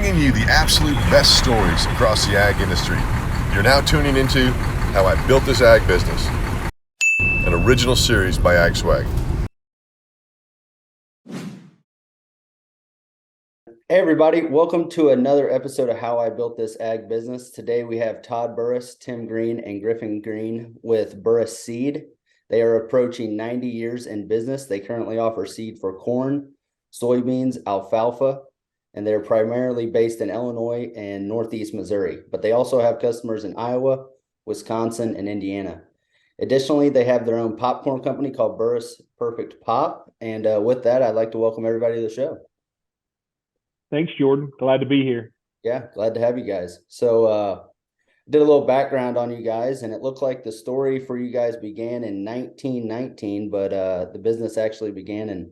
bringing you the absolute best stories across the ag industry. You're now tuning into How I Built This Ag Business, an original series by AgSwag. Hey everybody, welcome to another episode of How I Built This Ag Business. Today we have Todd Burrus, Tim Green, and Griffin Green with Burrus Seed. They are approaching 90 years in business. They currently offer seed for corn, soybeans, alfalfa, and they're primarily based in Illinois and Northeast Missouri, but they also have customers in Iowa, Wisconsin, and Indiana. Additionally, they have their own popcorn company called Burrus Perfect Pop. And with that, I'd like to welcome everybody to the show. Thanks, Jordan. Glad to be here. Yeah, glad to have you guys. So did a little background on you guys, and it looked like the story for you guys began in 1919, but the business actually began in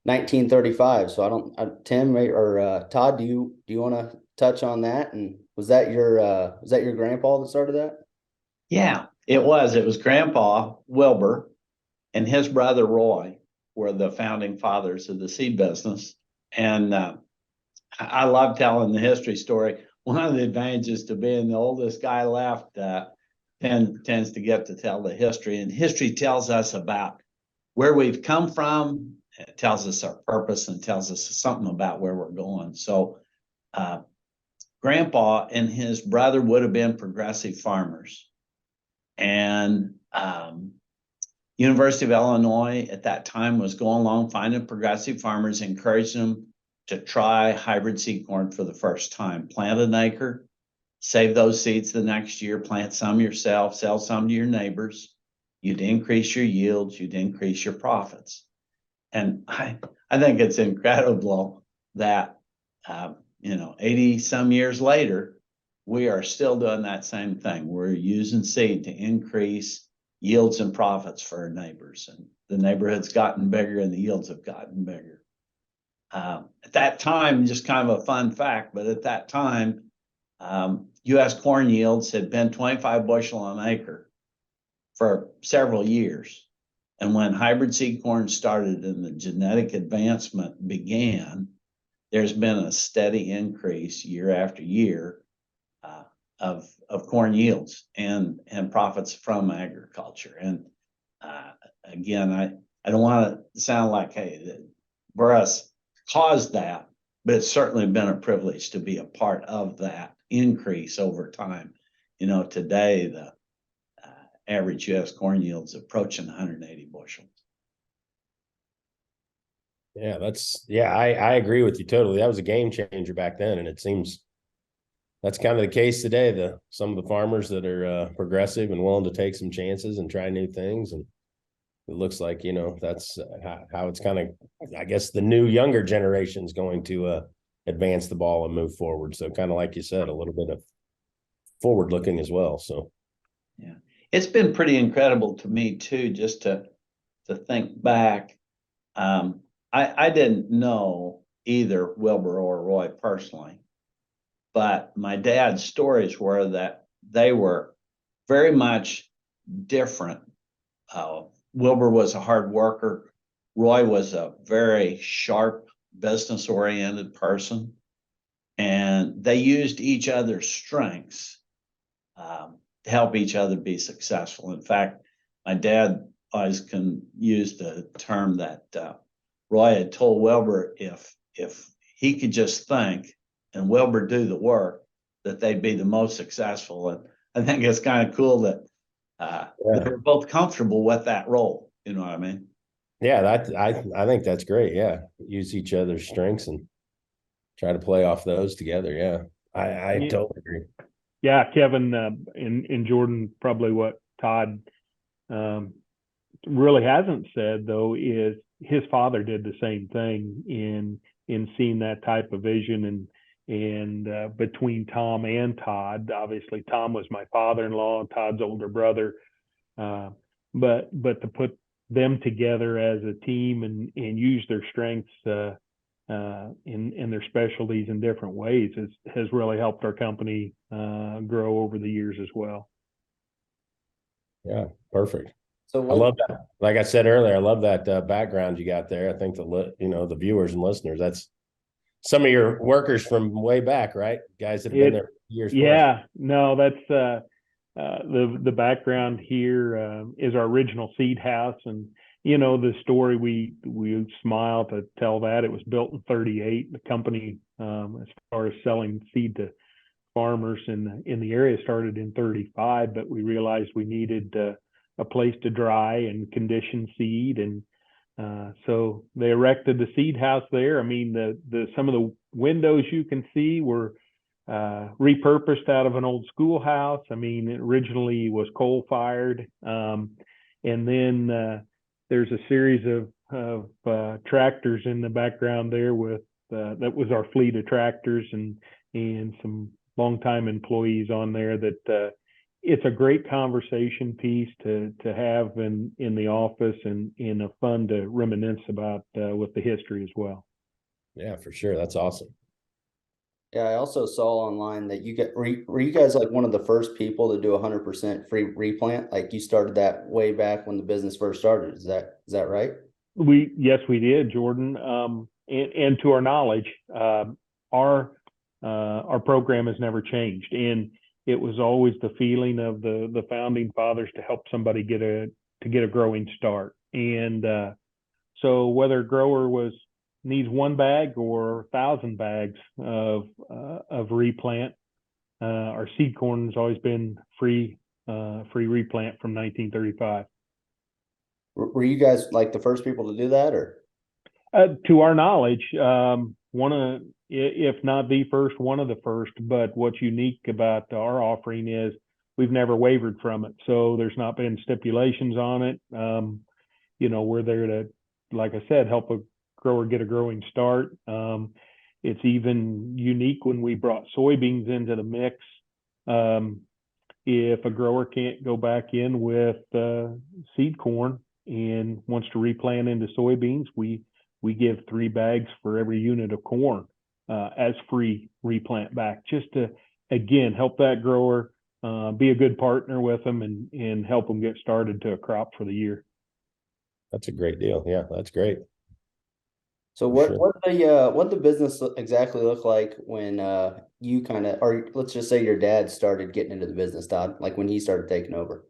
1935. So Tim or Todd, do you want to touch on that? And was that your grandpa that started that? Yeah, it was. It was Grandpa Wilbur and his brother Roy were the founding fathers of the seed business. And I love telling the history story. One of the advantages to being the oldest guy left tends to get to tell the history. And history tells us about where we've come from. It tells us our purpose and tells us something about where we're going. So Grandpa and his brother would have been progressive farmers. And University of Illinois at that time was going along, finding progressive farmers, encouraging them to try hybrid seed corn for the first time. Plant an acre, save those seeds the next year, plant some yourself, sell some to your neighbors. You'd increase your yields, you'd increase your profits. And I think it's incredible that, 80 some years later, we are still doing that same thing. We're using seed to increase yields and profits for our neighbors. And the neighborhood's gotten bigger and the yields have gotten bigger. At that time, just kind of a fun fact, but at that time, U.S. corn yields had been 25 bushel an acre for several years. And when hybrid seed corn started and the genetic advancement began, there's been a steady increase year after year of corn yields and profits from agriculture. And again, I don't want to sound like, hey, Burrus caused that, but it's certainly been a privilege to be a part of that increase over time. Today the average U.S. corn yield is approaching 180 bushels. Yeah, I agree with you totally. That was a game changer back then, and it seems that's kind of the case today. Some of the farmers that are progressive and willing to take some chances and try new things, and it looks like that's how it's kind of, I guess, the new younger generation is going to advance the ball and move forward. So kind of like you said, a little bit of forward looking as well. So yeah. It's been pretty incredible to me too, just to think back. I didn't know either Wilbur or Roy personally, but my dad's stories were that they were very much different. Wilbur was a hard worker. Roy was a very sharp, business-oriented person, and they used each other's strengths to help each other be successful. In fact, my dad always can use the term that Roy had told Wilbur if he could just think and Wilbur do the work, that they'd be the most successful. And I think it's kind of cool that they were both comfortable with that role. You know what I mean? Yeah, I think that's great. Yeah, use each other's strengths and try to play off those together. Yeah, I totally agree. Yeah, Kevin and Jordan, probably what Todd really hasn't said though is his father did the same thing in seeing that type of vision and between Tom and Todd. Obviously, Tom was my father-in-law, Todd's older brother, but to put them together as a team and use their strengths in their specialties in different ways has really helped our company grow over the years as well. Yeah, perfect. So I love that. Like I said earlier, I love that background you got there. I think the viewers and listeners, that's some of your workers from way back, right? Guys that have been there years. Yeah, no, that's the background here is our original seed house, and the story we smile to tell that it was built in 38. The company, as far as selling seed to farmers in the area, started in 35, but we realized we needed a place to dry and condition seed, and so they erected the seed house there. I mean, the some of the windows you can see were repurposed out of an old schoolhouse. I mean, it originally was coal fired, and then there's a series of tractors in the background there with that was our fleet of tractors and some longtime employees on there. That it's a great conversation piece to have in the office, and a fun to reminisce about with the history as well. Yeah, for sure. That's awesome. Yeah, I also saw online that were you guys like one of the first people to do 100% free replant? Like you started that way back when the business first started. Is that right? Yes, we did, Jordan. And to our knowledge, our program has never changed, and it was always the feeling of the founding fathers to help somebody get a growing start. And so whether a grower needs 1 bag or 1,000 bags of replant, our seed corn has always been free replant from 1935. Were you guys like the first people to do that, or? To our knowledge, if not the first, one of the first. But what's unique about our offering is we've never wavered from it. So there's not been stipulations on it. We're there to, like I said, help a grower get a growing start. It's even unique when we brought soybeans into the mix. If a grower can't go back in with seed corn and wants to replant into soybeans, we give 3 bags for every unit of corn as free replant back, just to, again, help that grower, be a good partner with them, and help them get started to a crop for the year. That's a great deal. Yeah, that's great. So what the business exactly look like when you kind of, or let's just say your dad started getting into the business, Todd, like when he started taking over?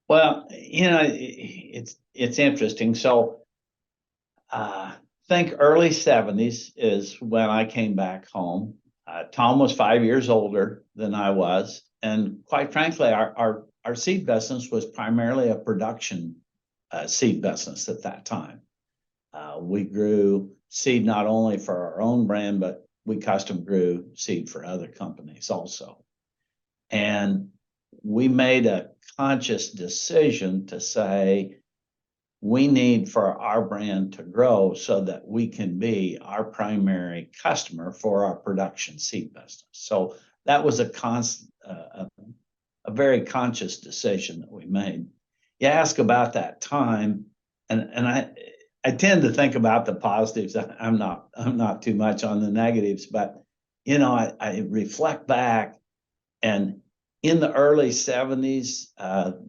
Well, it's interesting. So think early 70s is when I came back home. Tom was 5 years older than I was, and quite frankly, our seed business was primarily a production seed business at that time. We grew seed not only for our own brand, but we custom grew seed for other companies also. And we made a conscious decision to say, we need for our brand to grow so that we can be our primary customer for our production seed business. So that was a very conscious decision that we made. You ask about that time, and I tend to think about the positives. I'm not too much on the negatives, but I reflect back, and in the early 70s,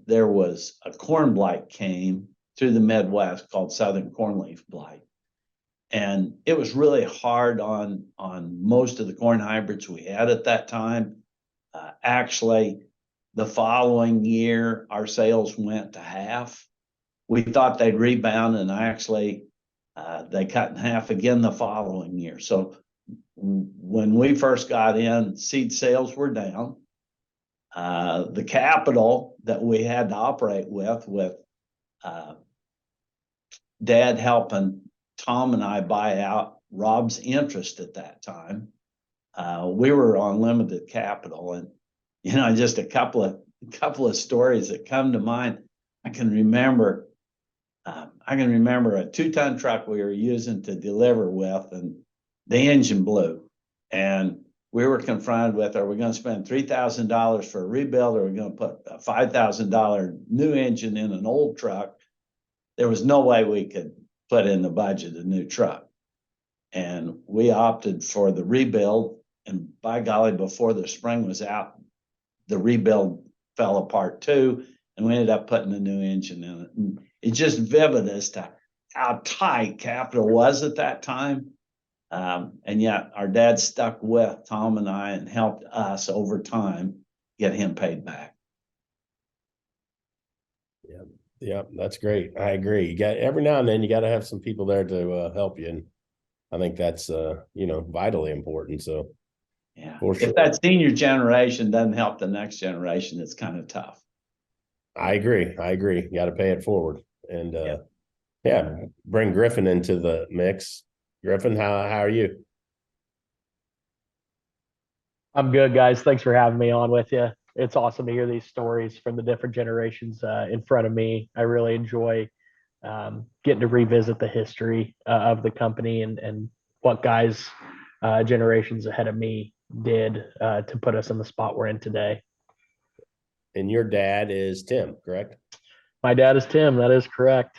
there was a corn blight came through the Midwest called Southern Cornleaf Blight. And it was really hard on most of the corn hybrids we had at that time. Actually, the following year, our sales went to half. We thought they'd rebound, and actually, they cut in half again the following year. So when we first got in, seed sales were down. The capital that we had to operate with Dad helping Tom and I buy out Rob's interest at that time, we were on limited capital. And just a couple of stories that come to mind. I can remember a 2-ton truck we were using to deliver with, and the engine blew. And we were confronted with, are we going to spend $3,000 for a rebuild, or are we going to put a $5,000 new engine in an old truck? There was no way we could put in the budget a new truck. And we opted for the rebuild. And by golly, before the spring was out, the rebuild fell apart too. And we ended up putting a new engine in it. And it's just vivid as to how tight capital was at that time. And yet our dad stuck with Tom and I and helped us over time get him paid back. Yeah, that's great. I agree. You got every now and then you got to have some people there to help you, and I think that's vitally important. So Yeah, for sure, if that senior generation doesn't help the next generation, it's kind of tough. I agree. You got to pay it forward, and Yeah. bring Griffin into the mix. Griffin, how are you? I'm good, guys. Thanks for having me on with you. It's awesome to hear these stories from the different generations in front of me. I really enjoy getting to revisit the history of the company and what guys generations ahead of me did to put us in the spot we're in today. And your dad is Tim, correct? My dad is Tim. That is correct.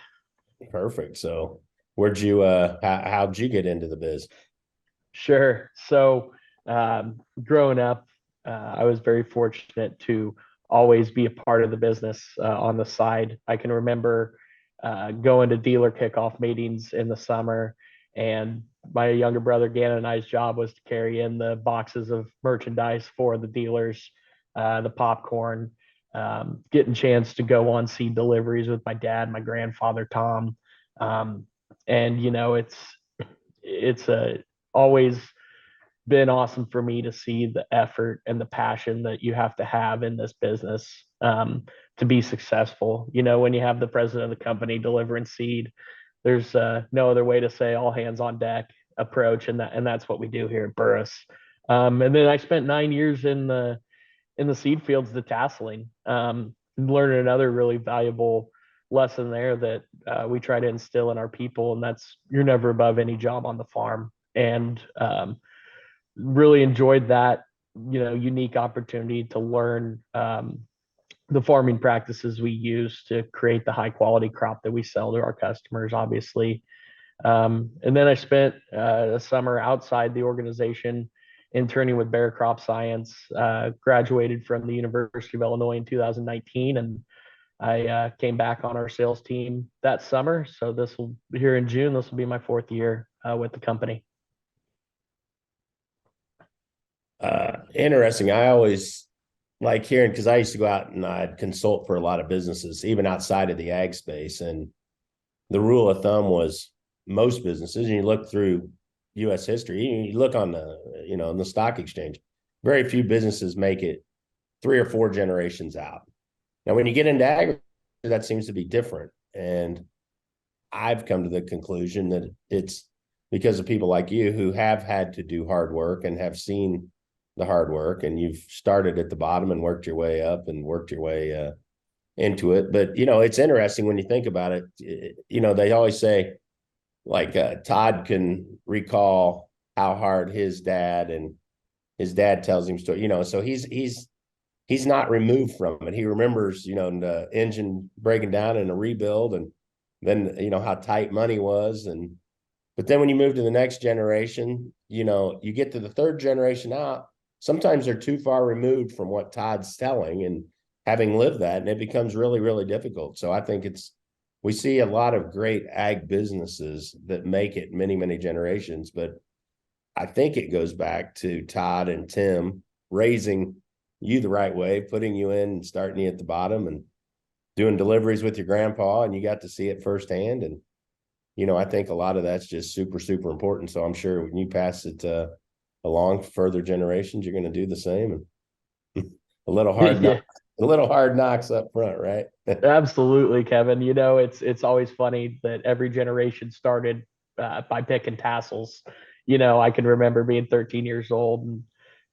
Perfect. So where'd you how'd you get into the biz? Sure. So growing up, I was very fortunate to always be a part of the business on the side. I can remember going to dealer kickoff meetings in the summer, and my younger brother Gannon and I's job was to carry in the boxes of merchandise for the dealers, the popcorn, getting chance to go on seed deliveries with my dad, my grandfather Tom, and it's always been awesome for me to see the effort and the passion that you have to have in this business to be successful. When you have the president of the company delivering seed, there's no other way to say all hands on deck approach, and that's what we do here at Burrus. And then I spent 9 years in the seed fields, the tasseling, learning another really valuable lesson there that we try to instill in our people, and that's you're never above any job on the farm. And really enjoyed that unique opportunity to learn the farming practices we use to create the high quality crop that we sell to our customers, obviously. And then I spent a summer outside the organization interning with Bayer Crop Science, graduated from the University of Illinois in 2019, and I came back on our sales team that summer. So this will here in June, this will be my 4th year with the company. Interesting. I always like hearing, because I used to go out and I'd consult for a lot of businesses, even outside of the ag space. And the rule of thumb was most businesses, and you look through U.S. history, you look on on the stock exchange, very few businesses make it 3 or 4 generations out. Now, when you get into ag, that seems to be different. And I've come to the conclusion that it's because of people like you who have had to do hard work and have seen the hard work, and you've started at the bottom and worked your way up and worked your way into it. But, it's interesting when you think about it. They always say, like, Todd can recall how hard his dad tells him story, so he's not removed from it. He remembers, the engine breaking down in a rebuild, and then, how tight money was. But then when you move to the next generation, you get to the 3rd generation out, sometimes they're too far removed from what Todd's telling and having lived that, and it becomes really, really difficult. So I think we see a lot of great ag businesses that make it many, many generations, but I think it goes back to Todd and Tim raising you the right way, putting you in and starting you at the bottom and doing deliveries with your grandpa, and you got to see it firsthand. And, I think a lot of that's just super, super important. So I'm sure when you pass it along further generations, you're going to do the same. And a little hard knocks, a little hard knocks up front, right? Absolutely, Kevin. It's always funny that every generation started by picking tassels. I can remember being 13 years old and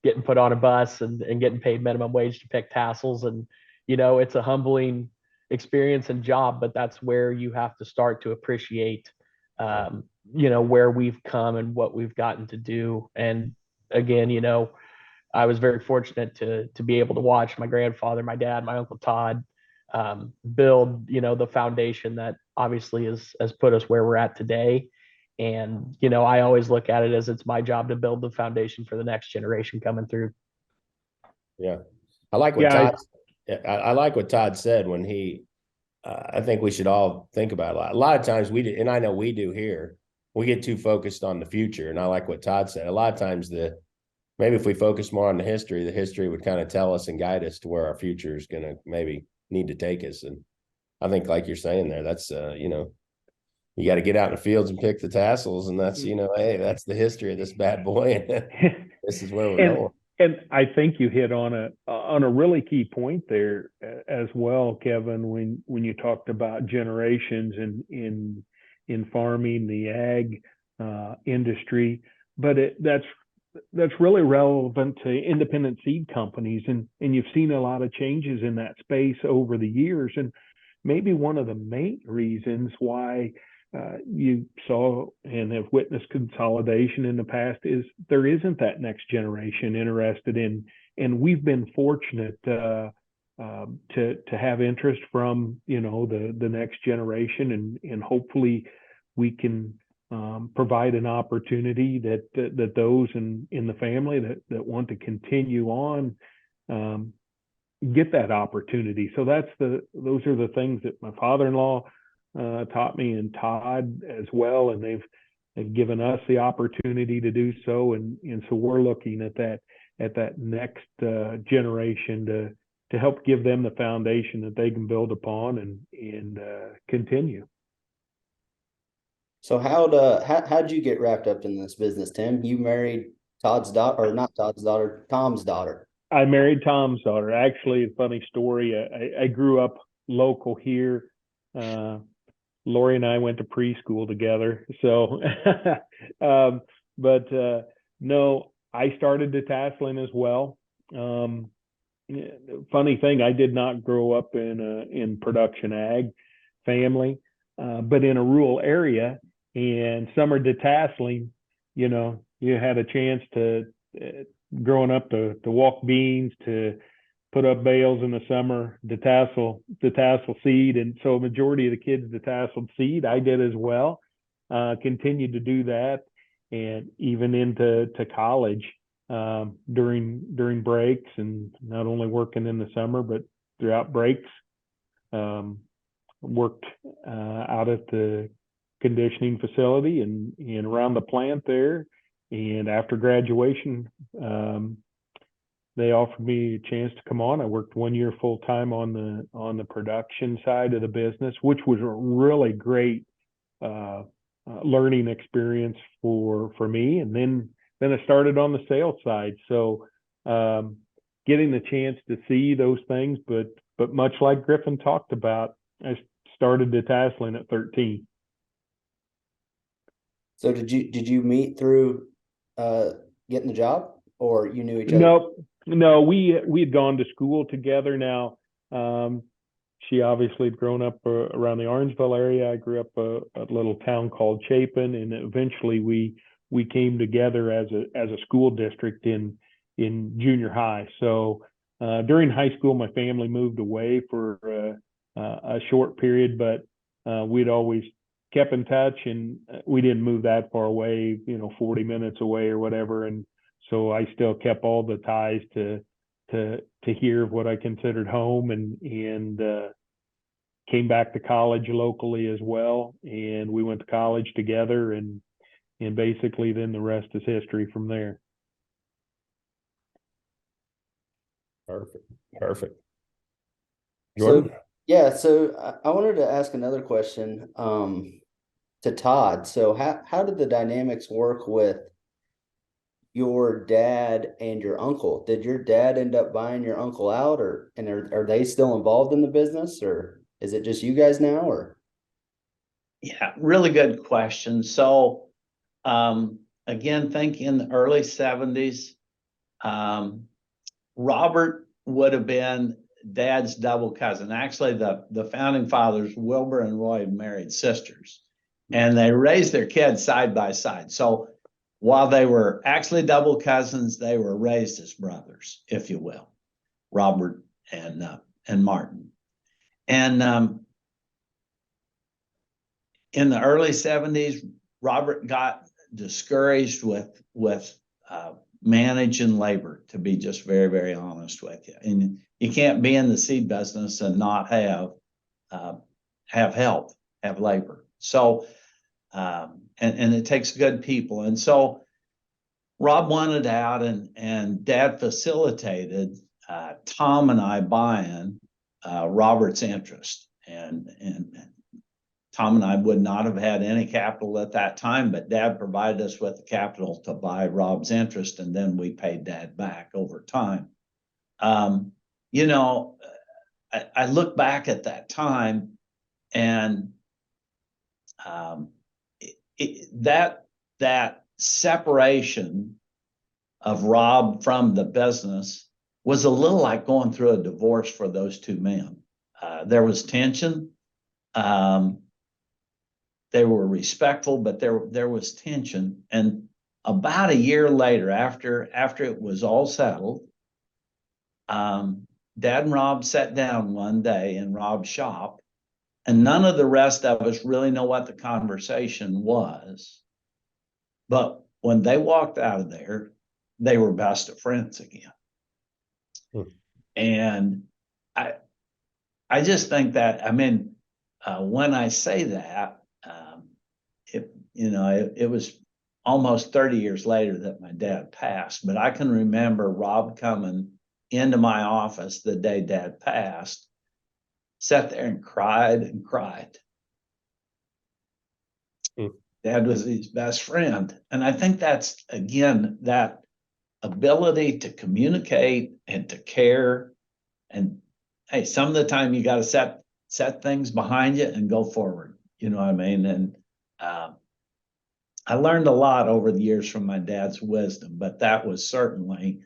getting put on a bus and getting paid minimum wage to pick tassels. And, it's a humbling experience and job, but that's where you have to start to appreciate, where we've come and what we've gotten to do. And again, I was very fortunate to be able to watch my grandfather, my dad, my uncle Todd build, the foundation that obviously has put us where we're at today. And, I always look at it as it's my job to build the foundation for the next generation coming through. Yeah. I like what I like what Todd said when I think we should all think about it. A lot of times we do, and I know we do here, we get too focused on the future. And I like what Todd said. A lot of times maybe if we focus more on the history would kind of tell us and guide us to where our future is going to maybe need to take us. And I think, like you're saying there, that's, you got to get out in the fields and pick the tassels. And that's, hey, that's the history of this bad boy. This is where we're going. And I think you hit on a really key point there as well, Kevin, when you talked about generations in farming, the ag industry, but that's really relevant to independent seed companies, and you've seen a lot of changes in that space over the years, and maybe one of the main reasons why you saw and have witnessed consolidation in the past is there isn't that next generation interested in, and we've been fortunate to have interest from the next generation, and hopefully we can provide an opportunity that those in the family that want to continue on get that opportunity. So those are the things that my father-in-law taught me, and Todd as well, and they've given us the opportunity to do so, and so we're looking at that next generation to help give them the foundation that they can build upon and continue. So how'd you get wrapped up in this business, Tim? You married Todd's daughter, or not Todd's daughter, Tom's daughter. I married Tom's daughter. Actually, a funny story. I grew up local here. Lori and I went to preschool together. So, no, I started detasseling as well. Funny thing, I did not grow up in production ag family, but in a rural area, and summer detasseling, you had a chance to growing up to walk beans, to put up bales in the summer, detassel seed. And so a majority of the kids detasseled seed. I did as well, continued to do that, and even into college during breaks, and not only working in the summer, but throughout breaks. Worked out at the conditioning facility and around the plant there. And after graduation, they offered me a chance to come on. I worked 1 year full time on the production side of the business, which was a really great learning experience for me. And then I started on the sales side. So getting the chance to see those things, but much like Griffin talked about, I started detasseling at 13. So did you meet through getting the job, or you knew each other? No, we had gone to school together. Now, she obviously had grown up around the Orangeville area. I grew up a little town called Chapin, and eventually we came together as a school district in junior high. So during high school, my family moved away for a short period, but we'd always kept in touch, and we didn't move that far away, 40 minutes away or whatever. And so I still kept all the ties to here of what I considered home, and came back to college locally as well. And we went to college together, and basically then the rest is history from there. Perfect. Jordan? So I wanted to ask another question to Todd. So how did the dynamics work with your dad and your uncle? Did your dad end up buying your uncle out, are they still involved in the business, or is it just you guys now? Or Yeah, really good question. So again, think in the early 70s, Robert would have been Dad's double cousin. Actually, the founding fathers, Wilbur and Roy, married sisters, and they raised their kids side by side. So while they were actually double cousins, they were raised as brothers, if you will, Robert and Martin. And in the early 70s, Robert got discouraged with managing labor, to be just very, very honest with you. And you can't be in the seed business and not have help, have labor. So And it takes good people. And so Rob wanted out, and Dad facilitated Tom and I buying Robert's interest. And Tom and I would not have had any capital at that time, but Dad provided us with the capital to buy Rob's interest, and then we paid Dad back over time. You know, I look back at that time, and that separation of Rob from the business was a little like going through a divorce for those two men. There was tension. They were respectful, but there was tension. And about a year later, after it was all settled, Dad and Rob sat down one day in Rob's shop, and none of the rest of us really know what the conversation was. But when they walked out of there, they were best of friends again. And I just think that, I mean, when I say that, it was almost 30 years later that my dad passed, but I can remember Rob coming into my office the day Dad passed, sat there and cried and cried. Dad was his best friend. And I think that's, again, that ability to communicate and to care. And hey, some of the time you got to set things behind you and go forward. You know what I mean? And I learned a lot over the years from my dad's wisdom, but that was certainly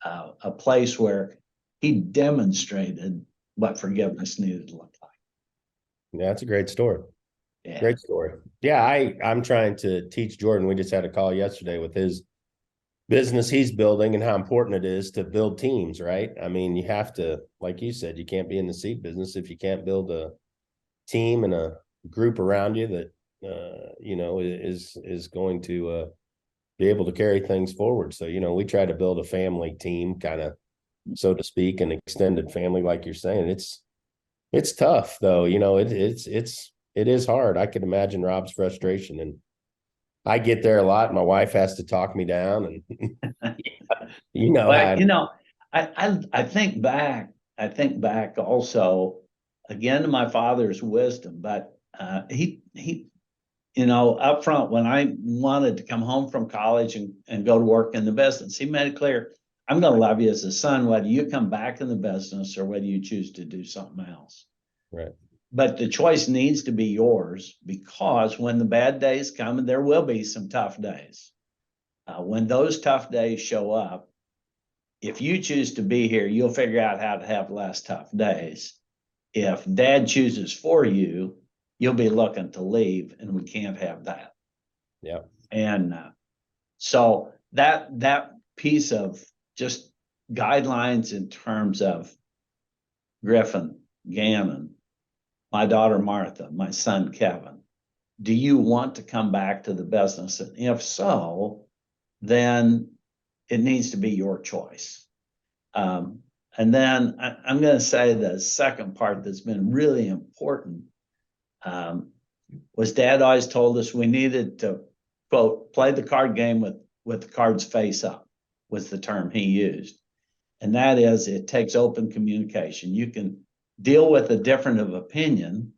a place where he demonstrated what forgiveness needed to look like. Yeah, that's a great story. Yeah. Great story. Yeah, I'm trying to teach Jordan. We just had a call yesterday with his business he's building and how important it is to build teams, right? I mean, you have to, like you said, you can't be in the seed business if you can't build a team and a group around you that is going to be able to carry things forward. So, we try to build a family team, kind of, so to speak, an extended family, like you're saying. It's tough though. It is hard. I can imagine Rob's frustration, and I get there a lot. My wife has to talk me down, and I think back also again to my father's wisdom, but he up front, when I wanted to come home from college and go to work in the business, he made it clear, I'm going to love you as a son, whether you come back in the business or whether you choose to do something else. Right. But the choice needs to be yours, because when the bad days come, and there will be some tough days, when those tough days show up, if you choose to be here, you'll figure out how to have less tough days. If Dad chooses for you, you'll be looking to leave, and we can't have that. Yeah. And so that piece of just guidelines in terms of Griffin, Gannon, my daughter Martha, my son Kevin, do you want to come back to the business? And if so, then it needs to be your choice. And then I'm going to say the second part that's been really important was Dad always told us we needed to, quote, play the card game with the cards face up, was the term he used. And that is, it takes open communication. You can deal with a difference of opinion,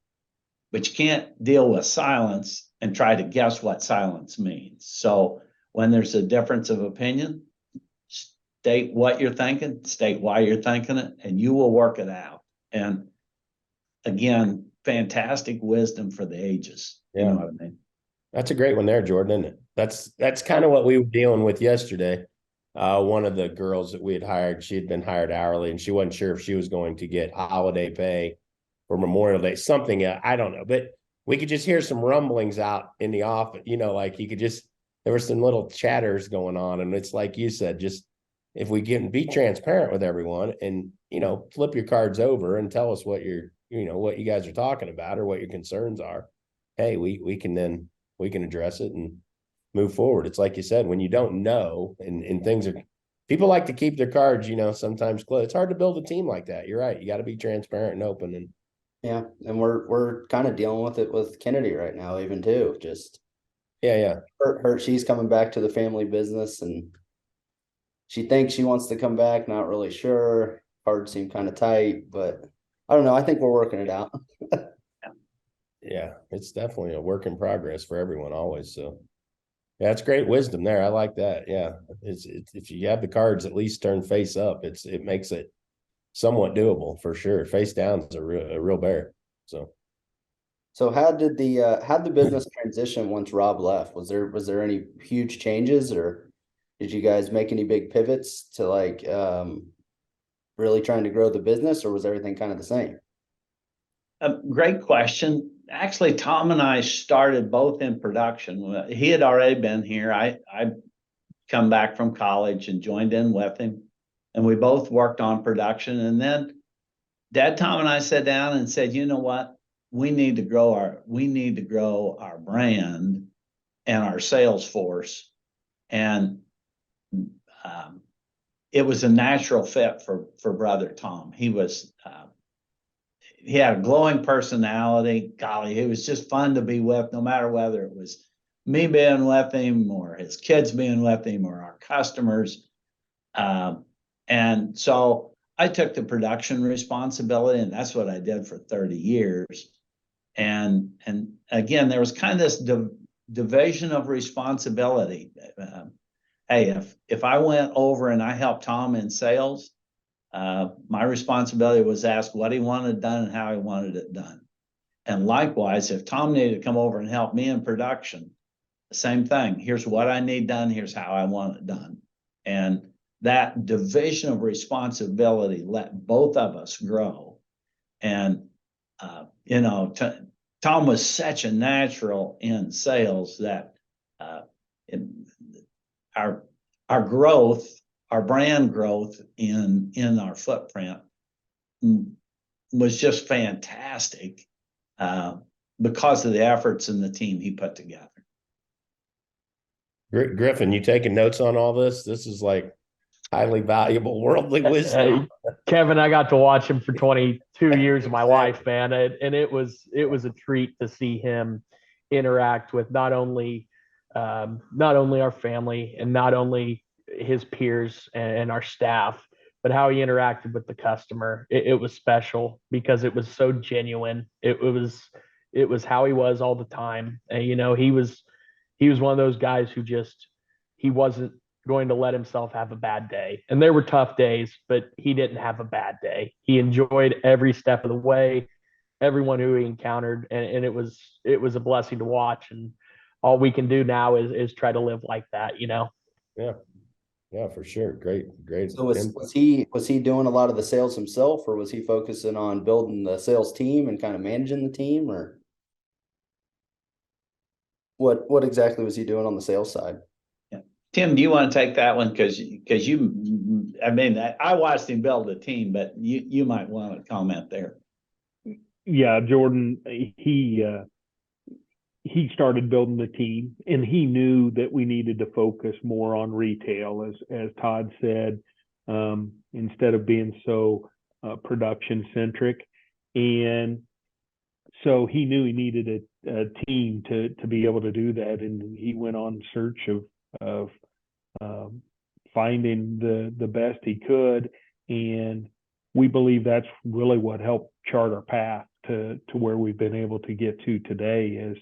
but you can't deal with silence and try to guess what silence means. So when there's a difference of opinion, state what you're thinking, state why you're thinking it, and you will work it out. And again, fantastic wisdom for the ages. Yeah. You know what I mean? That's a great one there, Jordan, isn't it? That's kind of what we were dealing with yesterday. One of the girls that we had hired, she had been hired hourly, and she wasn't sure if she was going to get holiday pay for Memorial Day, something, I don't know. But we could just hear some rumblings out in the office, like you could just, there were some little chatters going on. And it's like you said, just if we can be transparent with everyone and, flip your cards over and tell us what what you guys are talking about or what your concerns are. Hey, we can address it and move forward. It's like you said, when you don't know and things are, people like to keep their cards, sometimes closed. It's hard to build a team like that. You're right. You got to be transparent and open. And yeah. And we're kind of dealing with it with Kennedy right now, even too. Just Yeah. She's coming back to the family business, and she thinks she wants to come back, not really sure. Cards seem kind of tight, but I don't know. I think we're working it out. Yeah. It's definitely a work in progress for everyone always. So yeah, it's great wisdom there. I like that. Yeah. It's if you have the cards at least turn face up, it makes it somewhat doable for sure. Face down is a real bear. So how'd the business transition once Rob left? Was there any huge changes, or did you guys make any big pivots to like really trying to grow the business, or was everything kind of the same? Great question. Actually, Tom and I started both in production. He had already been here. I come back from college and joined in with him, and we both worked on production. And then Dad, Tom, and I sat down and said, you know what? We need to grow our brand and our sales force. And it was a natural fit for brother Tom. He had a glowing personality. Golly, it was just fun to be with, no matter whether it was me being with him or his kids being with him or our customers. And so I took the production responsibility, and that's what I did for 30 years. And again, there was kind of this division of responsibility. Hey, if I went over and I helped Tom in sales, my responsibility was to ask what he wanted done and how he wanted it done. And likewise, if Tom needed to come over and help me in production, the same thing. Here's what I need done. Here's how I want it done. And that division of responsibility let both of us grow. And, Tom was such a natural in sales that our growth, our brand growth in our footprint was just fantastic because of the efforts and the team he put together. Griffin, you taking notes on all this? This is like highly valuable worldly wisdom. Kevin, I got to watch him for 22 years of my life, man. And it was a treat to see him interact with not only our family and not only his peers and our staff, but how he interacted with the customer. It was special because it was so genuine. It was how he was all the time. And, he was one of those guys who he wasn't going to let himself have a bad day. And there were tough days, but he didn't have a bad day. He enjoyed every step of the way, everyone who he encountered. And it was a blessing to watch. And all we can do now is try to live like that, Yeah, for sure. Great. So was he doing a lot of the sales himself, or was he focusing on building the sales team and kind of managing the team, or what exactly was he doing on the sales side? Tim, do you want to take that one? Because I watched him build a team, but you might want to comment there. Yeah, Jordan, he started building the team, and he knew that we needed to focus more on retail, as Todd said, instead of being so production centric. And so he knew he needed a team to be able to do that, and he went on search of finding the best he could. And we believe that's really what helped chart our path to where we've been able to get to today,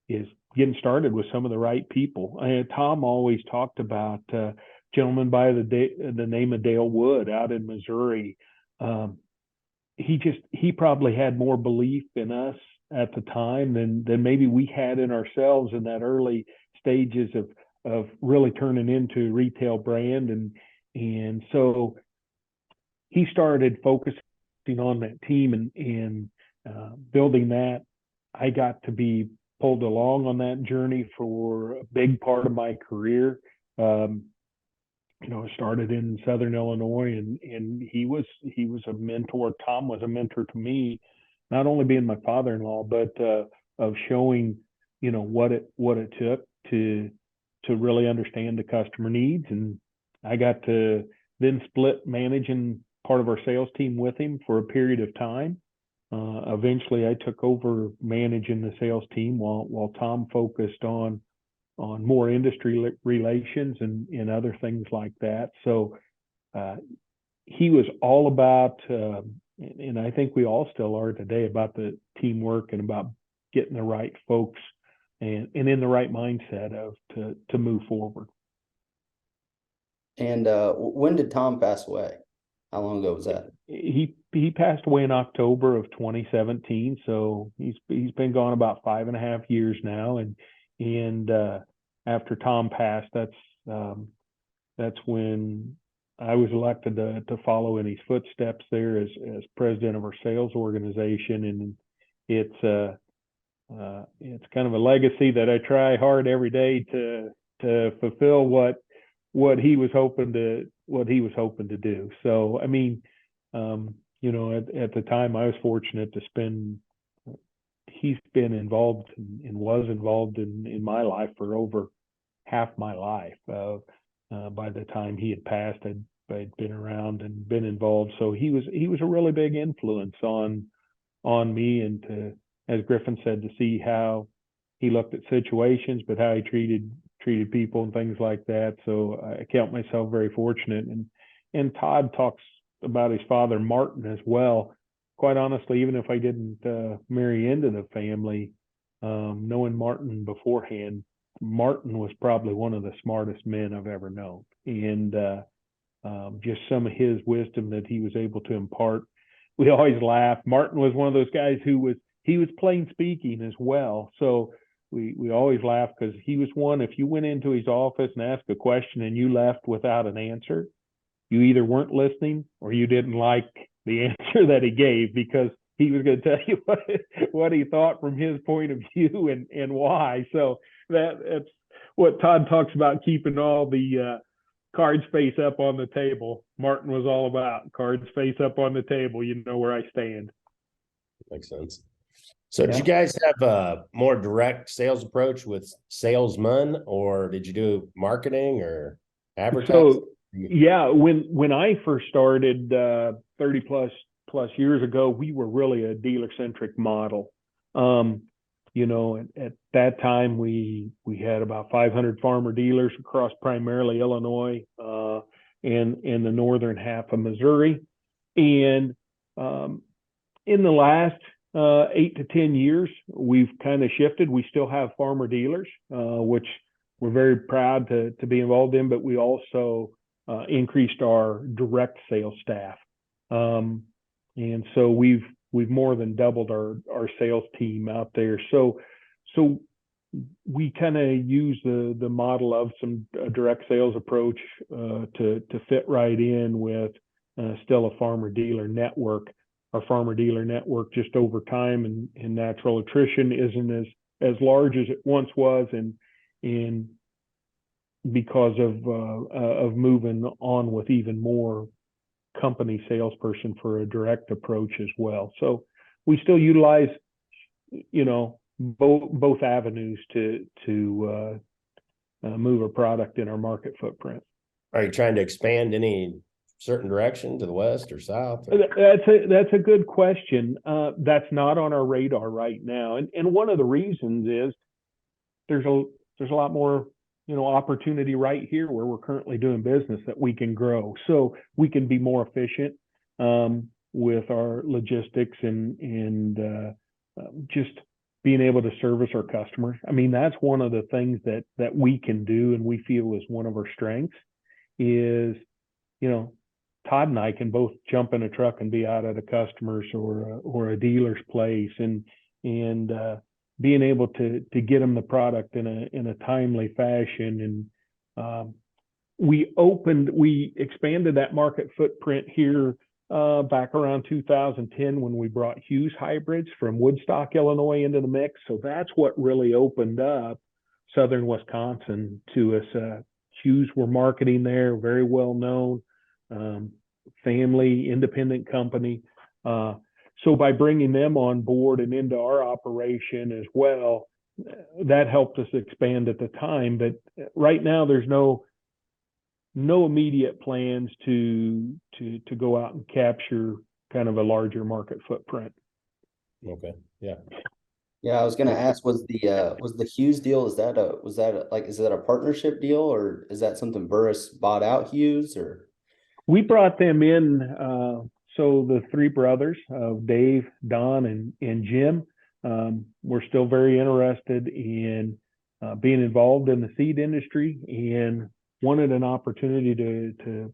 is getting started with some of the right people. Tom always talked about a gentleman by the name of Dale Wood out in Missouri. He probably had more belief in us at the time than maybe we had in ourselves in that early stages of really turning into retail brand. And so he started focusing on that team and building that. I got to be pulled along on that journey for a big part of my career. I started in Southern Illinois, and he was a mentor. Tom was a mentor to me, not only being my father-in-law, but of showing, what it took to really understand the customer needs. And I got to then split managing part of our sales team with him for a period of time. Eventually I took over managing the sales team while Tom focused on more industry relations and other things like that. So he was all about, and I think we all still are today, about the teamwork and about getting the right folks and in the right mindset to move forward. And when did Tom pass away? How long ago was that? He passed away in October of 2017, so he's been gone about 5.5 years now. And after Tom passed, that's when I was elected to follow in his footsteps there as president of our sales organization, and it's kind of a legacy that I try hard every day to fulfill what he was hoping to do. So I mean, you know, at the time I was fortunate to spend. He's been involved and was involved in my life for over half my life. By the time he had passed, I'd been around and been involved. So he was a really big influence on me, and to, as Griffin said, to see how he looked at situations, but how he treated people and things like that. So I count myself very fortunate. And Todd talks about his father, Martin, as well. Quite honestly, even if I didn't marry into the family, knowing Martin beforehand, Martin was probably one of the smartest men I've ever known. And just some of his wisdom that he was able to impart. We always laugh. Martin was one of those guys he was plain speaking as well. So we always laugh because he was one, if you went into his office and asked a question and you left without an answer, you either weren't listening or you didn't like the answer that he gave, because he was going to tell you what he thought from his point of view and why. So that's what Todd talks about, keeping all the cards face up on the table. Martin was all about cards face up on the table. You know where I stand. Makes sense. So did you guys have a more direct sales approach with salesmen, or did you do marketing or advertising? So yeah, when I first started 30 plus years ago, we were really a dealer centric model. You know, at that time we had about 500 farmer dealers across primarily Illinois and the northern half of Missouri. And in the last 8 to 10 years, we've kind of shifted. We still have farmer dealers, which we're very proud to be involved in, but we also increased our direct sales staff. And so we've more than doubled our sales team out there. So we kind of use the model of some direct sales approach to fit right in with still a farmer dealer network. Our farmer dealer network, just over time and natural attrition, isn't as large as it once was, and because of moving on with even more company salesperson for a direct approach as well. So we still utilize, you know, both avenues to move a product in our market footprint. Are you trying to expand any certain direction to the west or south? Or? That's a good question. That's not on our radar right now, and one of the reasons is there's a lot more, you know, opportunity right here where we're currently doing business that we can grow, so we can be more efficient with our logistics and just being able to service our customers. I mean, that's one of the things that we can do and we feel is one of our strengths is, you know, Todd and I can both jump in a truck and be out at a customer's or a dealer's place and being able to get them the product in a timely fashion. And we expanded that market footprint here back around 2010 when we brought Burrus Hybrids from Woodstock, Illinois into the mix. So that's what really opened up southern Wisconsin to us. Burrus were marketing there, very well known, family independent company. So by bringing them on board and into our operation as well, that helped us expand at the time. But right now, there's no immediate plans to go out and capture kind of a larger market footprint. Okay, yeah. Yeah, I was gonna ask, was the Hughes deal, is that a partnership deal, or is that something Burrus bought out Hughes, or? We brought them in, so the three brothers of Dave, Don, and Jim, were still very interested in being involved in the seed industry and wanted an opportunity to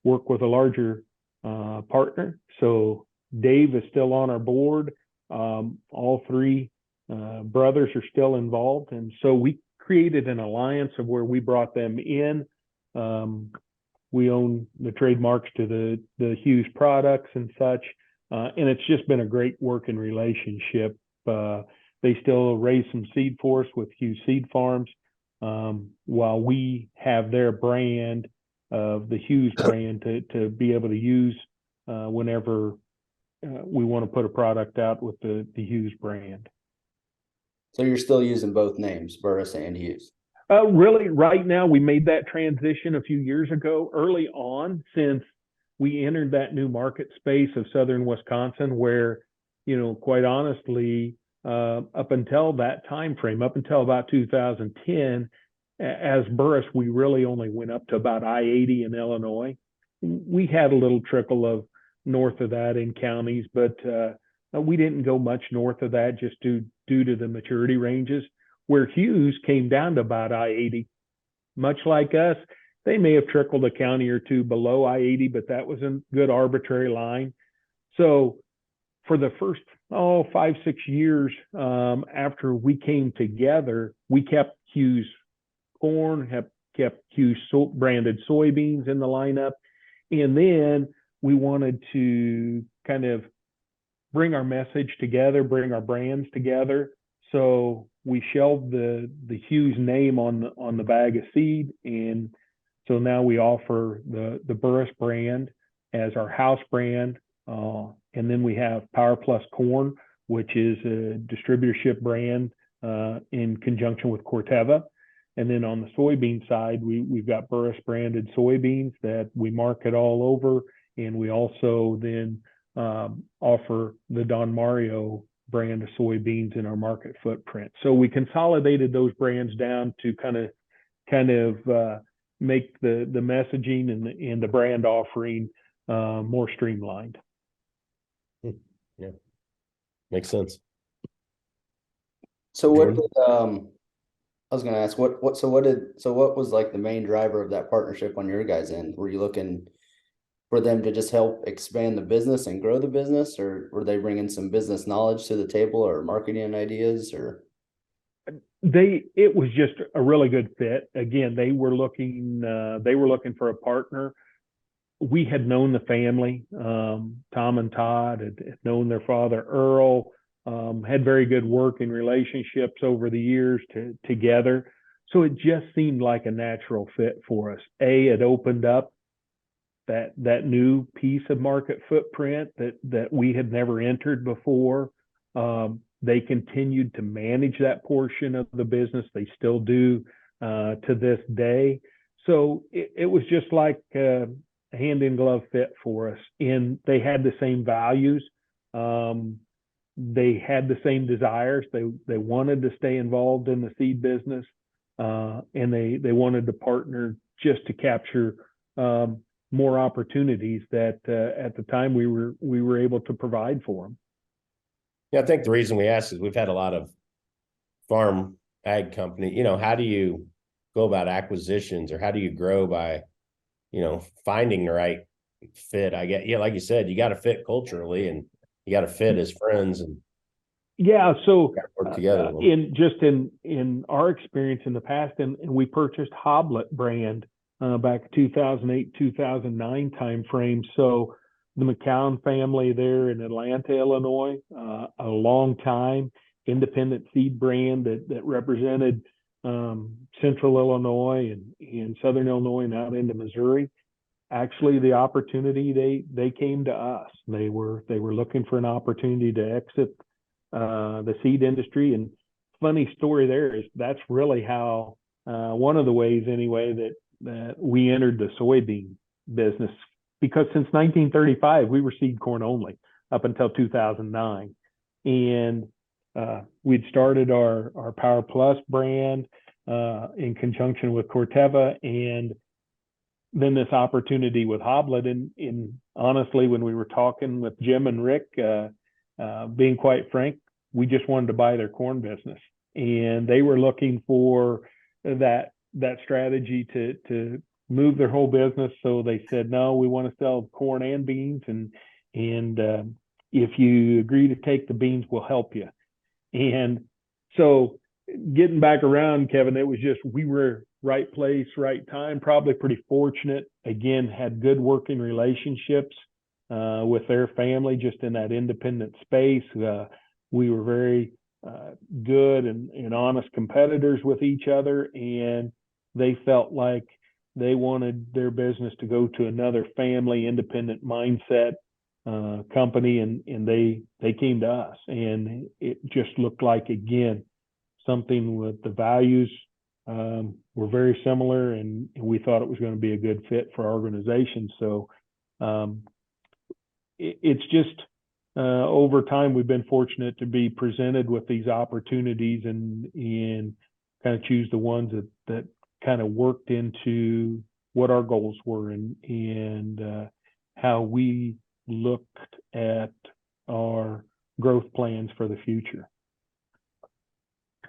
work with a larger partner. So Dave is still on our board. All three brothers are still involved, and so we created an alliance of where we brought them in. We own the trademarks to the Hughes products and such, and it's just been a great working relationship. They still raise some seed for us with Hughes Seed Farms, while we have their brand of the Hughes brand to be able to use whenever we want to put a product out with the Hughes brand. So you're still using both names, Burrus and Hughes? Really, right now, we made that transition a few years ago, early on, since we entered that new market space of southern Wisconsin, where, quite honestly, up until that time frame, up until about 2010, as Burrus, we really only went up to about I-80 in Illinois. We had a little trickle of north of that in counties, but we didn't go much north of that just due to the maturity ranges. Where Hughes came down to about I-80, much like us, they may have trickled a county or two below I-80, but that was a good arbitrary line. So for the first 5-6 years after we came together, we kept Hughes corn, kept Hughes branded soybeans in the lineup, and then we wanted to kind of bring our message together, bring our brands together. So we shelved the Hughes name on the bag of seed, and so now we offer the Burrus brand as our house brand, and then we have Power Plus Corn, which is a distributorship brand in conjunction with Corteva, and then on the soybean side, we've got Burrus branded soybeans that we market all over, and we also then offer the Don Mario brand of soybeans in our market footprint. So we consolidated those brands down to kind of make the messaging and the brand offering more streamlined. Yeah, makes sense. So what did, I was going to ask, what was like the main driver of that partnership on your guys' end? Were you looking for them to just help expand the business and grow the business, or were they bringing some business knowledge to the table or marketing ideas, or? It was just a really good fit. Again, they were looking for a partner. We had known the family. Tom and Todd had known their father, Earl, had very good working relationships over the years together. So it just seemed like a natural fit for us. It opened up that new piece of market footprint that we had never entered before. They continued to manage that portion of the business. They still do to this day. So it was just like a hand in glove fit for us. And they had the same values. They had the same desires. They wanted to stay involved in the seed business, and they wanted to partner just to capture more opportunities that at the time we were able to provide for them. Yeah, I think the reason we asked is we've had a lot of farm ag company. How do you go about acquisitions, or how do you grow by, finding the right fit? I get, like you said, you got to fit culturally, and you got to fit as friends, and so work together. In our experience in the past, and we purchased Hoblet brand back 2008, 2009 timeframe. So the McCown family there in Atlanta, Illinois, a long time independent seed brand that represented central Illinois and southern Illinois and out into Missouri. Actually, the opportunity, they came to us. They were looking for an opportunity to exit the seed industry. And funny story there is that's really how one of the ways anyway that we entered the soybean business, because since 1935 we were seed corn only up until 2009, and we'd started our Power Plus brand in conjunction with Corteva, and then this opportunity with Hoblet. And honestly, when we were talking with Jim and Rick, being quite frank, we just wanted to buy their corn business, and they were looking for that strategy to move their whole business. So they said, no, we want to sell corn and beans, and if you agree to take the beans, we'll help you. And so getting back around, Kevin, it was just, we were right place, right time, probably pretty fortunate. Again, had good working relationships with their family, just in that independent space. We were very good and honest competitors with each other, and they felt like they wanted their business to go to another family independent mindset company, and they came to us, and it just looked like, again, something with the values were very similar, and we thought it was going to be a good fit for our organization. So it's just over time, we've been fortunate to be presented with these opportunities and kind of choose the ones that kind of worked into what our goals were and how we looked at our growth plans for the future.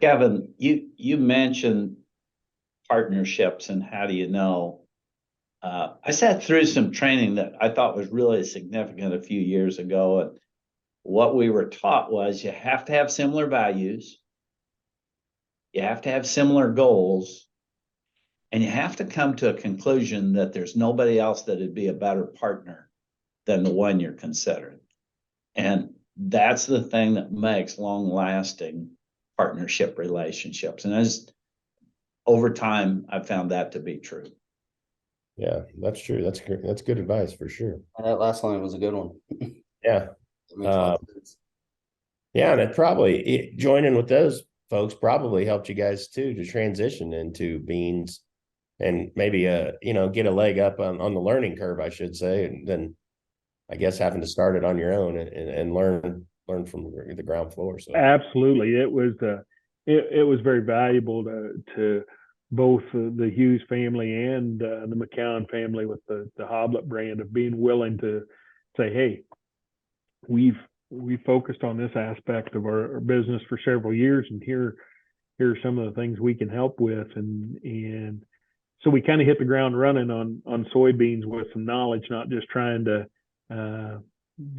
Kevin, you mentioned partnerships and how do you know? I sat through some training that I thought was really significant a few years ago, and what we were taught was you have to have similar values, you have to have similar goals, and you have to come to a conclusion that there's nobody else that would be a better partner than the one you're considering. And that's the thing that makes long-lasting partnership relationships. And over time, I've found that to be true. Yeah, that's true. That's great. That's good advice for sure. That last line was a good one. Yeah. Yeah, and joining with those folks probably helped you guys too to transition into beans and maybe get a leg up on the learning curve, I should say, and then I guess having to start it on your own and learn from the ground floor. So absolutely, it was very valuable to both the Hughes family and the McCown family with the Hoblet brand, of being willing to say, hey, we focused on this aspect of our business for several years, and here are some of the things we can help with, and so we kind of hit the ground running on soybeans with some knowledge, not just trying to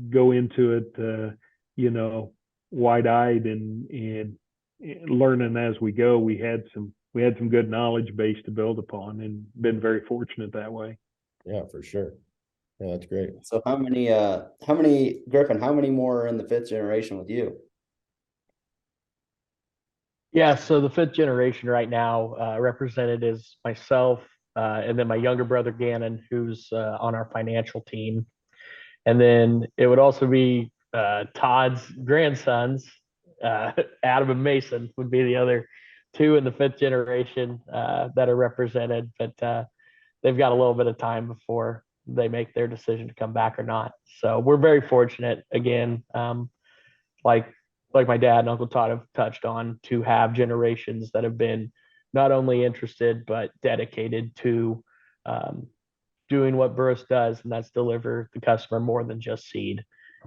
go into it wide-eyed and learning as we go. We had some good knowledge base to build upon, and been very fortunate that way. Yeah, for sure. Yeah, that's great. So how many Griffin, how many more are in the fifth generation with you? Yeah, so the fifth generation right now represented is myself, and then my younger brother Gannon, who's on our financial team. And then it would also be Todd's grandsons, Adam and Mason would be the other two in the fifth generation that are represented, but they've got a little bit of time before they make their decision to come back or not. So we're very fortunate, again, like my dad and Uncle Todd have touched on, to have generations that have been not only interested but dedicated to doing what Burrus does, and that's deliver the customer more than just seed.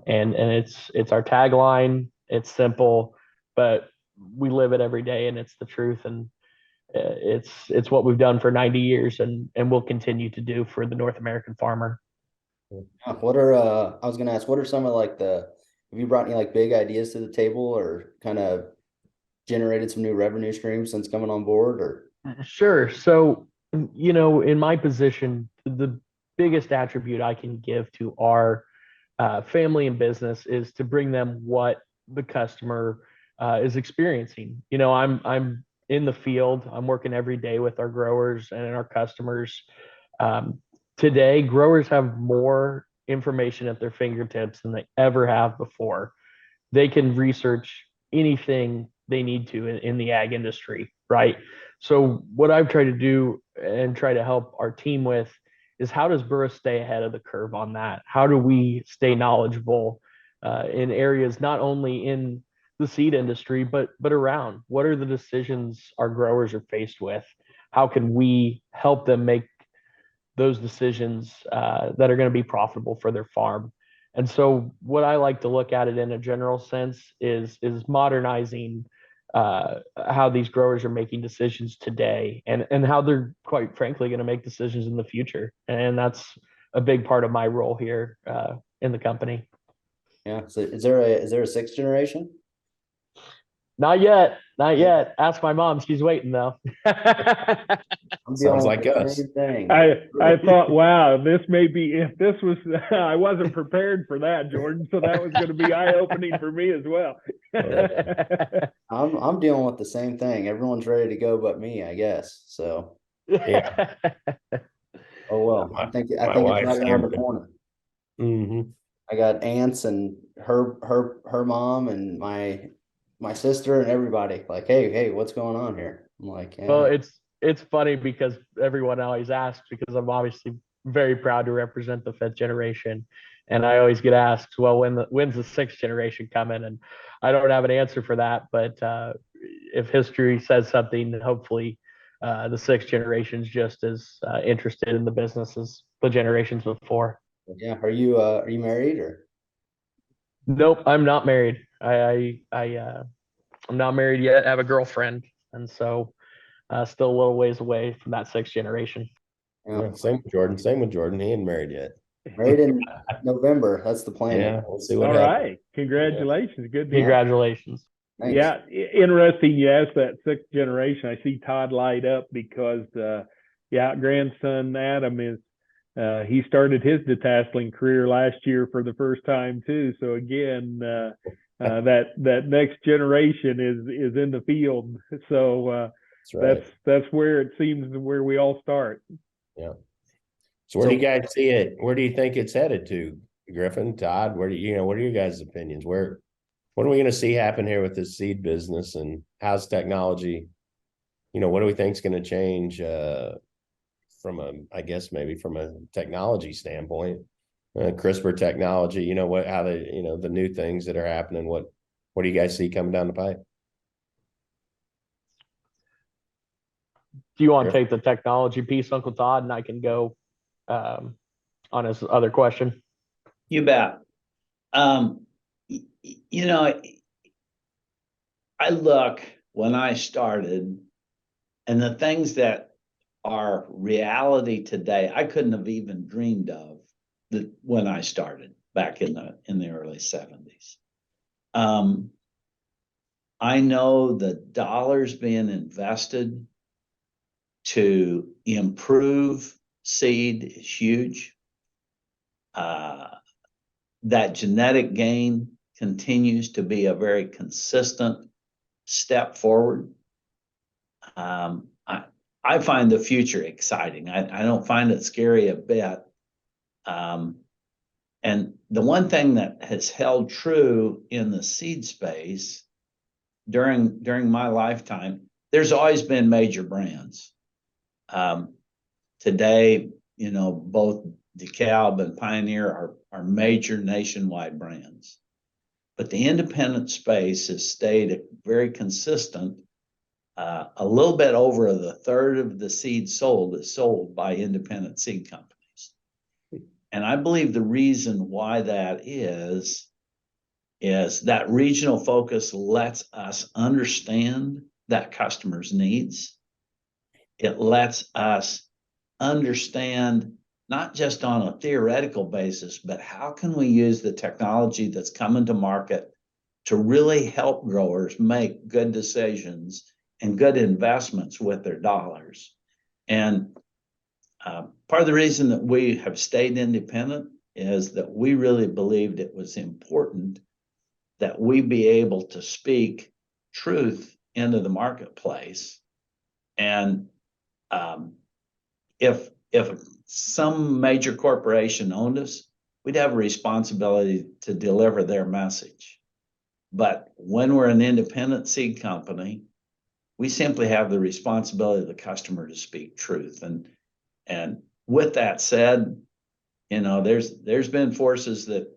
And it's our tagline. It's simple, but we live it every day, and it's the truth. And it's what we've done for 90 years, and we'll continue to do for the North American farmer. What are I was gonna ask, what are some of have you brought any big ideas to the table, or kind of generated some new revenue streams since coming on board? Or Sure. So in my position, the biggest attribute I can give to our family and business is to bring them what the customer is experiencing. I'm in the field. I'm working every day with our growers and our customers. Today, growers have more information at their fingertips than they ever have before. They can research anything they need to in the ag industry, right? So what I've tried to do and try to help our team with is, how does Burrus stay ahead of the curve on that? How do we stay knowledgeable in areas not only in the seed industry, but around what are the decisions our growers are faced with? How can we help them make those decisions that are going to be profitable for their farm? And so what I like to look at it in a general sense is modernizing how these growers are making decisions today, and how they're quite frankly going to make decisions in the future. And that's a big part of my role here in the company. Yeah. So is there a sixth generation? Not yet. Not yet. Ask my mom. She's waiting though. I'm Sounds dealing like with the us. same thing. I thought, wow, this may be, if this was, I wasn't prepared for that, Jordan. So that was going to be eye-opening for me as well. I'm dealing with the same thing. Everyone's ready to go but me, I guess. So Yeah. oh well. My- I think my it's wife's right around the hammered. corner. Mm-hmm. I got aunts and her mom and my sister and everybody like, hey, what's going on here? I'm like, yeah. Well, it's funny because everyone always asks, because I'm obviously very proud to represent the fifth generation. And I always get asked, well, when's the sixth generation coming? And I don't have an answer for that. But if history says something, hopefully the sixth generation is just as interested in the business as the generations before. Yeah. Are you married or? Nope, I'm not married. I'm not married yet. I have a girlfriend, and so still a little ways away from that sixth generation. Yeah. Same with Jordan. Same with Jordan. He ain't married yet. Married in November. That's the plan. Yeah, we'll see what All happens. right. Congratulations. Good deal. Congratulations. Thanks. Yeah, interesting. You asked that sixth generation. I see Todd light up because, grandson Adam is he started his detasseling career last year for the first time too. So again, that next generation is in the field. So That's right. that's where it seems where we all start. Yeah. So where do you guys see it? Where do you think it's headed to, Griffin, Todd? What are your guys' opinions? What are we going to see happen here with this seed business, and how's technology? What do we think is going to change from a technology standpoint, CRISPR technology? The new things that are happening. What do you guys see coming down the pipe? Do you want to take the technology piece, Uncle Todd, and I can go on his other question? You bet. I look when I started, and the things that are reality today, I couldn't have even dreamed of when I started back in the early 70s. I know the dollars being invested to improve seed is huge. That genetic gain continues to be a very consistent step forward. I find the future exciting. I don't find it scary a bit. And the one thing that has held true in the seed space during my lifetime, there's always been major brands. Today, both DeKalb and Pioneer are major nationwide brands. But the independent space has stayed very consistent. A little bit over a third of the seed sold is sold by independent seed companies. And I believe the reason why that is that regional focus lets us understand that customer's needs. It lets us understand not just on a theoretical basis, but how can we use the technology that's coming to market to really help growers make good decisions and good investments with their dollars. And part of the reason that we have stayed independent is that we really believed it was important that we be able to speak truth into the marketplace. And if some major corporation owned us, we'd have a responsibility to deliver their message. But when we're an independent seed company, we simply have the responsibility of the customer to speak truth. And with that said, there's been forces that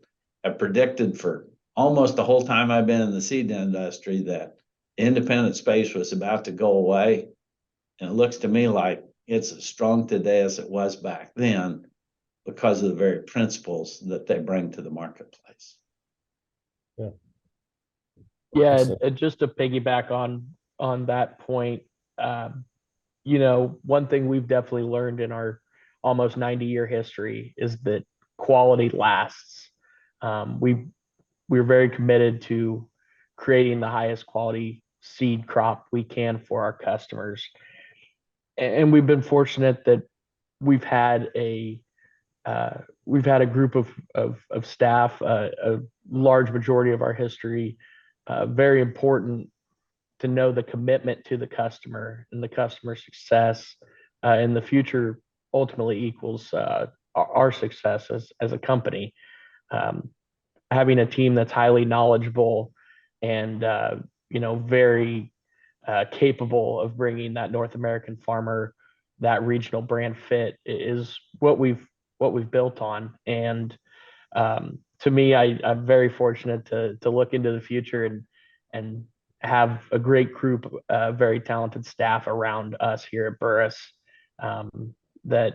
have predicted for almost the whole time I've been in the seed industry that independent space was about to go away. And it looks to me like it's as strong today as it was back then because of the very principles that they bring to the marketplace. Yeah. Yeah, So- just to piggyback on that point, you know, one thing we've definitely learned in our almost 90-year history is that quality lasts. We're very committed to creating the highest quality seed crop we can for our customers, and we've been fortunate that we've had a group of staff, a large majority of our history, very important to know the commitment to the customer and the customer success, in the future ultimately equals our success as a company. Having a team that's highly knowledgeable and you know, very capable of bringing that North American farmer that regional brand fit is what we've built on. And to me, I'm very fortunate to look into the future and have a great group, very talented staff around us here at Burrus, that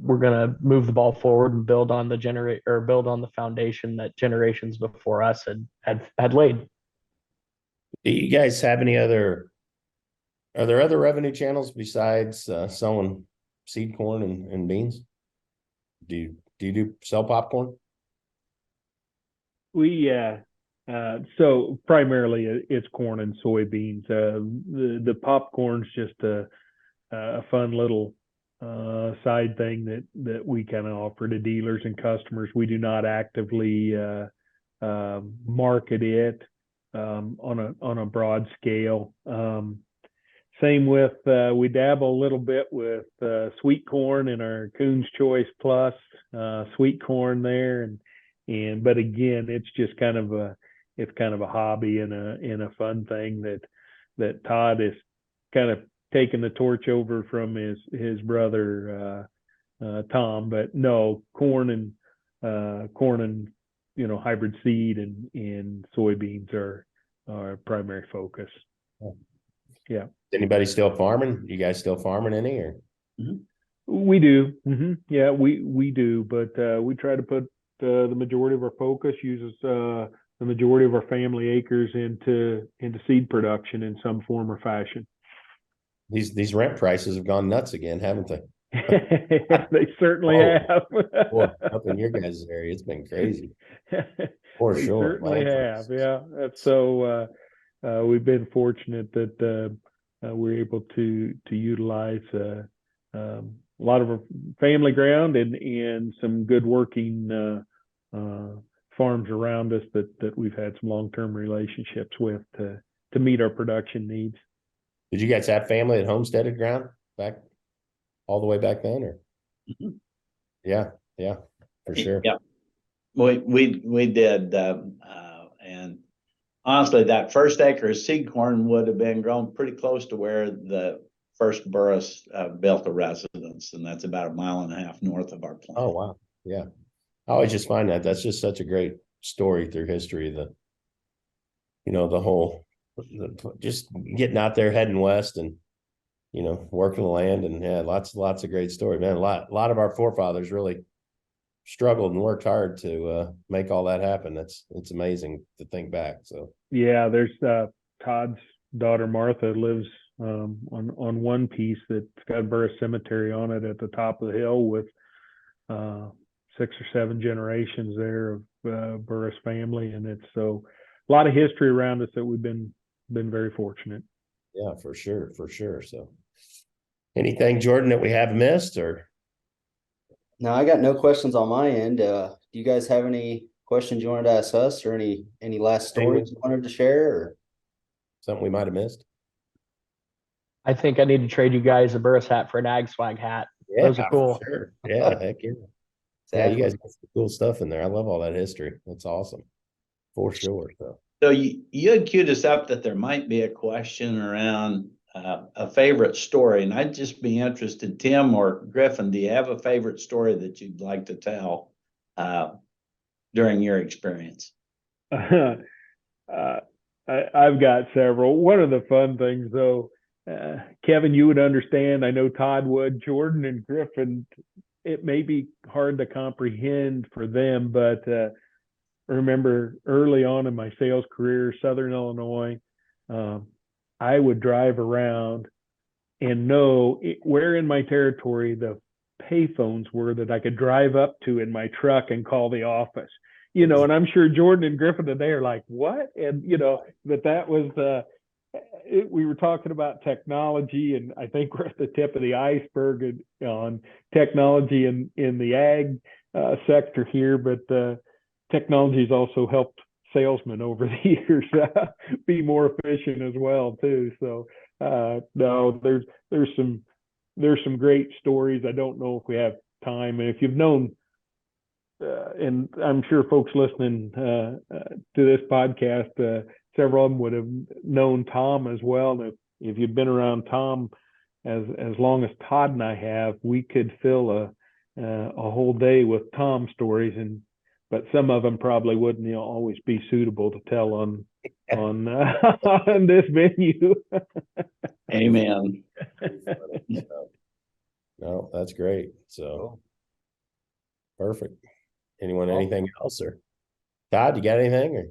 we're going to move the ball forward and build on the foundation that generations before us had laid. Do you guys have any other? Are there other revenue channels besides selling seed corn and beans? Do you sell popcorn? We so primarily it's corn and soybeans. The popcorn's just a fun little side thing that we kind of offer to dealers and customers. We do not actively market it on a broad scale. Same with we dabble a little bit with sweet corn in our Coon's Choice Plus sweet corn there, and but again, it's just kind of a hobby and a fun thing that Todd is kind of taking the torch over from his brother Tom. But no, corn and you know, hybrid seed and soybeans are our primary focus. Yeah. Anybody still farming? You guys still farming any or? We do. Yeah, we do, but we try to put the majority of our focus, uses the majority of our family acres into seed production in some form or fashion. These rent prices have gone nuts again, haven't they? They certainly have. Boy, up in your guys' area, it's been crazy. For They sure. certainly have. Yeah. So we've been fortunate that we're able to utilize a lot of our family ground and some good working farms around us that we've had some long-term relationships with to meet our production needs. Did you guys have family that homesteaded ground back all the way back then, or? Yeah, for sure. Yeah, we did, and honestly, that first acre of seed corn would have been grown pretty close to where the first Burrus built a residence, and that's about 1.5 miles north of our plant. Oh wow, yeah. I always just find that's just such a great story through history. The whole just getting out there, heading west, and working the land, and yeah, lots of great story, man. A lot of our forefathers really struggled and worked hard to make all that happen. It's amazing to think back. So yeah, there's Todd's daughter Martha lives on one piece that's got Burrus Cemetery on it at the top of the hill with 6 or 7 generations there of Burrus family, and it's so a lot of history around us that we've been very fortunate. Yeah, for sure. So anything, Jordan, that we have missed, or? No, I got no questions on my end. Do you guys have any questions you wanted to ask us, or any last stories you wanted to share, or Something we might have missed? I think I need to trade you guys a Burrus hat for an AgSwag hat. Yeah, Those are cool. for sure. Yeah, heck yeah. Yeah, you guys got some cool stuff in there. I love all that history. That's awesome. For sure. So you had queued us up that there might be a question around a favorite story, and I'd just be interested, Tim or Griffin, do you have a favorite story that you'd like to tell during your experience? I've got several. One of the fun things, though, Kevin, you would understand. I know Todd would. Jordan and Griffin, it may be hard to comprehend for them, but I remember early on in my sales career, Southern Illinois, I would drive around and know where in my territory the payphones were that I could drive up to in my truck and call the office. And I'm sure Jordan and Griffin today are like, what? And, that was, we were talking about technology, and I think we're at the tip of the iceberg on technology in the ag sector here, but technology has also helped salesmen over the years be more efficient as well too. So no, there's some great stories. I don't know if we have time, and if you've known, and I'm sure folks listening to this podcast, several of them would have known Tom as well. And if you've been around Tom as long as Todd and I have, we could fill a whole day with Tom stories, but some of them probably wouldn't always be suitable to tell on on this venue. Amen. No, that's great. So perfect. Anything else, or Todd, you got anything? Or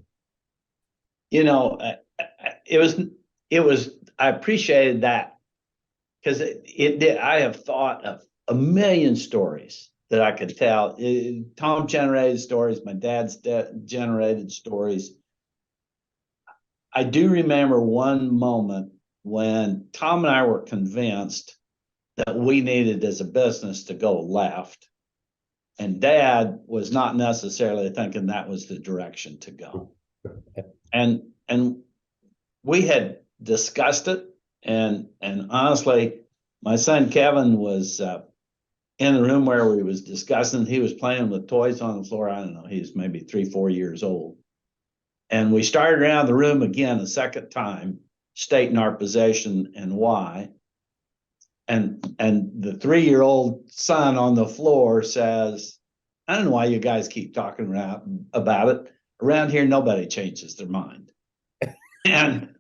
it was I appreciated that, because it did. I have thought of a million stories that I could tell. Tom generated stories. My dad's generated stories. I do remember one moment when Tom and I were convinced that we needed as a business to go left, and Dad was not necessarily thinking that was the direction to go. And we had discussed it, and honestly, my son Kevin was in the room where we was discussing. He was playing with toys on the floor. I don't know, he was maybe 3-4 years old. And we started around the room again a second time, stating our position and why. And the 3-year-old son on the floor says, I don't know why you guys keep talking about it. Around here, nobody changes their mind. And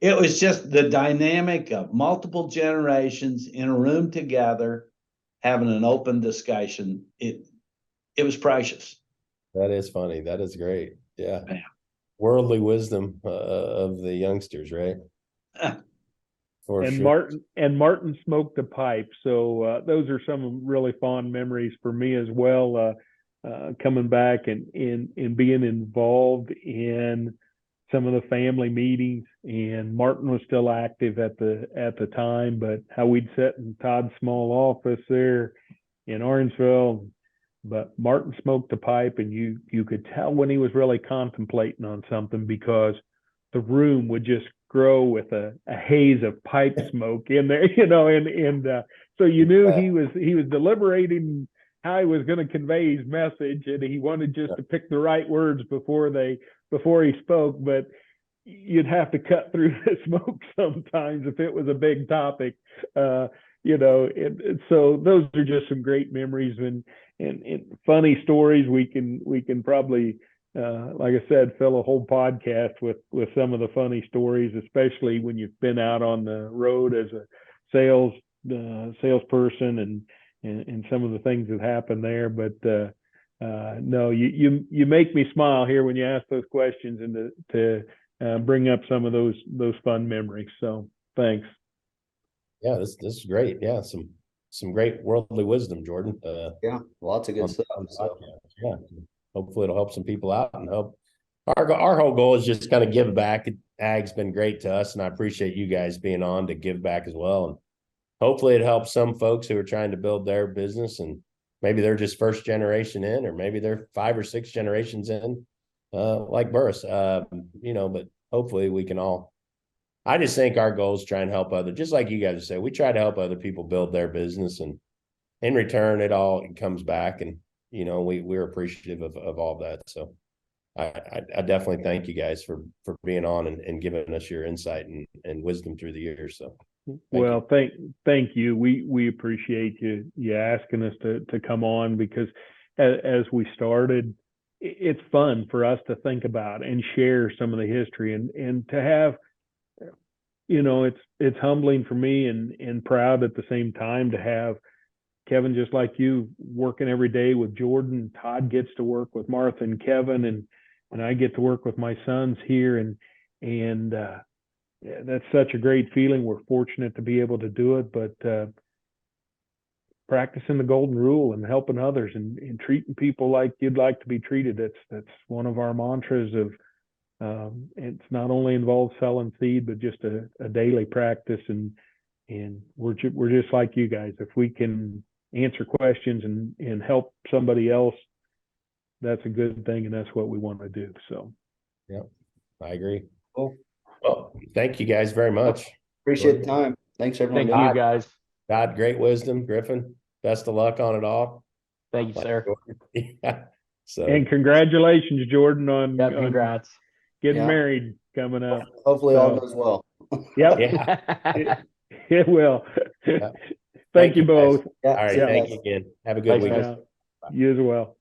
it was just the dynamic of multiple generations in a room together, having an open discussion. It was precious. that is funny. That is great. Yeah. Yeah. Worldly wisdom of the youngsters, right? For and sure. Martin smoked a pipe. So those are some really fond memories for me as well. Coming back and being involved in some of the family meetings, and Martin was still active at the time, but how we'd sit in Todd's small office there in Orangeville, but Martin smoked a pipe, and you could tell when he was really contemplating on something, because the room would just grow with a haze of pipe smoke in there, and so you knew he was deliberating how he was going to convey his message, and he wanted just to pick the right words before he spoke, but you'd have to cut through the smoke sometimes if it was a big topic, so those are just some great memories and funny stories. We can probably, like I said, fill a whole podcast with some of the funny stories, especially when you've been out on the road as a salesperson and some of the things that happen there. But no, you make me smile here when you ask those questions, and to bring up some of those fun memories. So thanks. Yeah, this is great. Yeah, some great worldly wisdom, Jordan. Yeah, lots of good stuff. So. Yeah, hopefully it'll help some people out and help. Our whole goal is just kind of give back. Ag's been great to us, and I appreciate you guys being on to give back as well. And hopefully it helps some folks who are trying to build their business, and maybe they're just first generation in, or maybe they're 5 or 6 generations in, like Burrus, but hopefully we can all, I just think our goal is try and help other, just like you guys say, we try to help other people build their business, and in return, it comes back, and, we're appreciative of all that. So I definitely thank you guys for being on and giving us your insight and wisdom through the years. So. Thank you. We appreciate you asking us to come on, because as we started, it's fun for us to think about and share some of the history, and to have, it's humbling for me and proud at the same time to have Kevin, just like you, working every day with Jordan. Todd gets to work with Martha and Kevin, and I get to work with my sons here, and yeah, that's such a great feeling. We're fortunate to be able to do it, but practicing the golden rule and helping others and treating people like you'd like to be treated. That's one of our mantras of, it's not only involves selling seed, but just a daily practice. And we're just like you guys. If we can answer questions and help somebody else, that's a good thing. And that's what we want to do. So. Yeah, I agree. Cool. Well, thank you guys very much. Appreciate the time. Thanks everyone. Thank you, guys. Todd, great wisdom. Griffin, best of luck on it all. Thank you, sir. Yeah. So, And congratulations, Jordan, on, Yeah, on congrats. getting Yeah. married coming up. Hopefully all So- goes well. Yep, yeah. it will. Yeah. Thank you you, guys. both. Yeah. All right. see you Thank guys. you again. Have a good Thanks, weekend. guys. You as well.